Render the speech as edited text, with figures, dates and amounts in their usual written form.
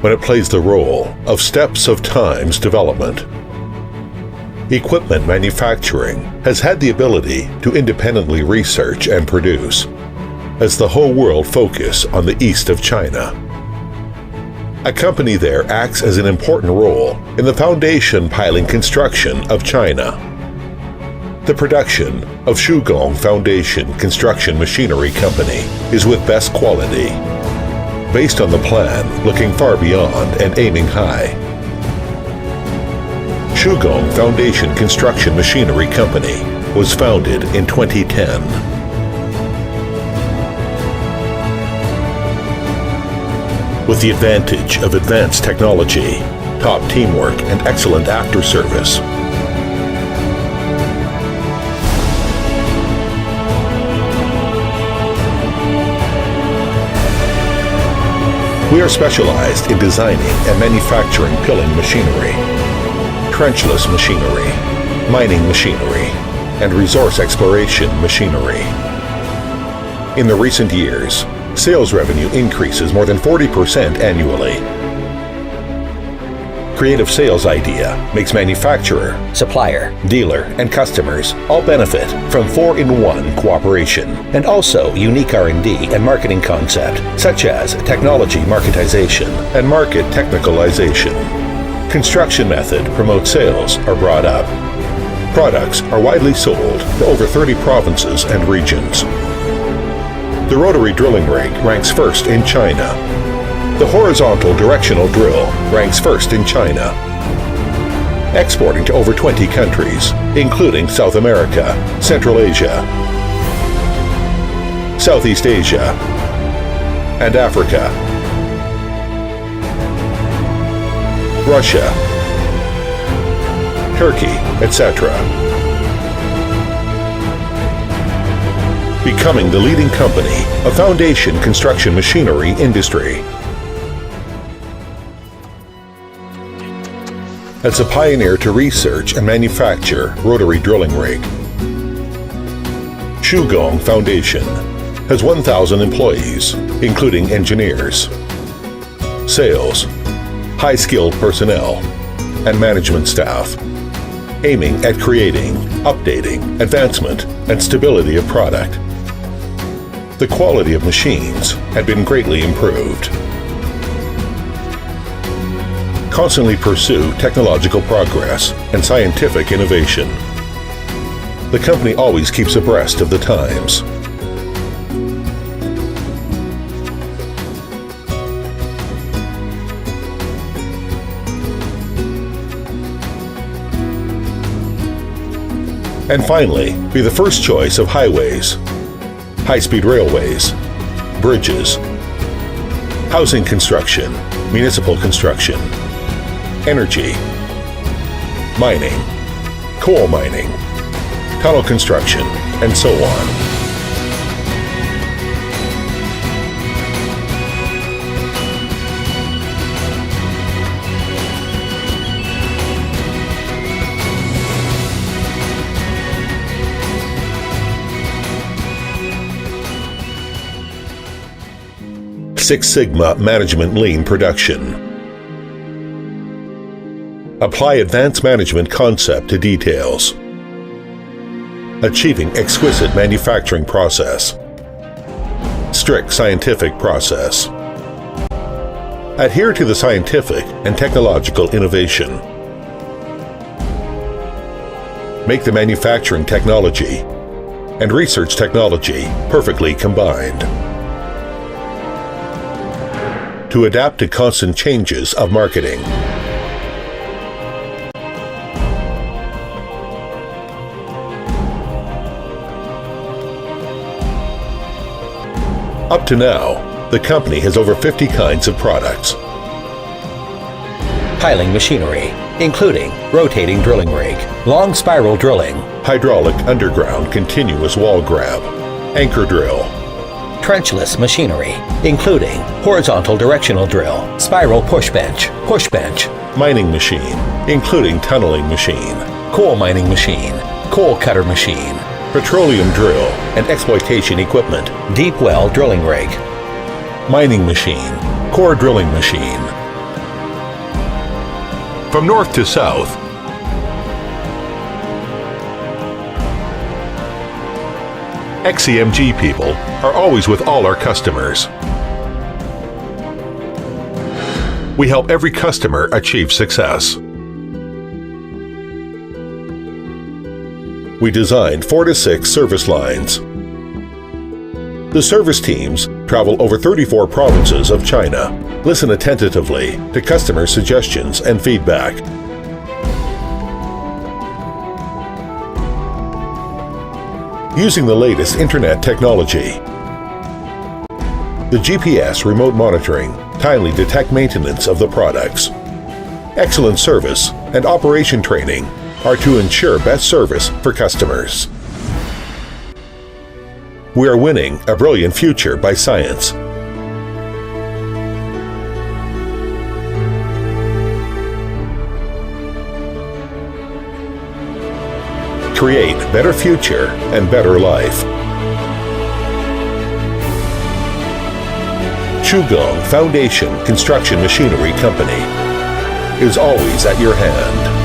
when it plays the role of steps of time's development. Equipment manufacturing has had the ability to independently research and produce, as the whole world focus on the east of China. A company there acts as an important role in the foundation piling construction of China. The production of Xugong Foundation Construction Machinery Company is with best quality, based on the plan looking far beyond and aiming high. Xugong Foundation Construction Machinery Company was founded in 2010. With the advantage of advanced technology, top teamwork, and excellent after-service. We are specialized in designing and manufacturing pilling machinery, trenchless machinery, mining machinery, and resource exploration machinery. In the recent years, sales revenue increases more than 40% annually. Creative sales idea makes manufacturer, supplier, dealer, and customers all benefit from 4-in-1 cooperation, and also unique R&D and marketing concept, such as technology marketization and market technicalization. Construction method promotes sales are brought up. Products are widely sold to over 30 provinces and regions. The rotary drilling rig ranks first in China. The horizontal directional drill ranks first in China. Exporting to over 20 countries, including South America, Central Asia, Southeast Asia, and Africa, Russia, Turkey, etc. Becoming the leading company of foundation construction machinery industry. As a pioneer to research and manufacture rotary drilling rig, Xugong Foundation has 1,000 employees, including engineers, sales, high-skilled personnel, and management staff, aiming at creating, updating, advancement, and stability of product. The quality of machines had been greatly improved. Constantly pursue technological progress and scientific innovation. The company always keeps abreast of the times. And finally, be the first choice of highways, high-speed railways, bridges, housing construction, municipal construction, energy, mining, coal mining, tunnel construction, and so on. Six Sigma Management Lean Production. Apply advanced management concept to details. Achieving exquisite manufacturing process. Strict scientific process. Adhere to the scientific and technological innovation. Make the manufacturing technology and research technology perfectly combined. To adapt to constant changes of marketing. Up to now, the company has over 50 kinds of products. Piling machinery, including rotating drilling rig, long spiral drilling, hydraulic underground continuous wall grab, anchor drill, trenchless machinery, including horizontal directional drill, spiral push bench, mining machine, including tunneling machine, coal mining machine, coal cutter machine, petroleum drill and exploitation equipment, deep well drilling rig, mining machine, core drilling machine, from north to south. XCMG people are always with all our customers. We help every customer achieve success. We designed 4 to 6 service lines. The service teams travel over 34 provinces of China. Listen attentively to customer suggestions and feedback. Using the latest internet technology, the GPS remote monitoring timely detect maintenance of the products. Excellent service and operation training are to ensure best service for customers. We are winning a brilliant future by science. Create better future and better life. Xugong Foundation Construction Machinery Company is always at your hand.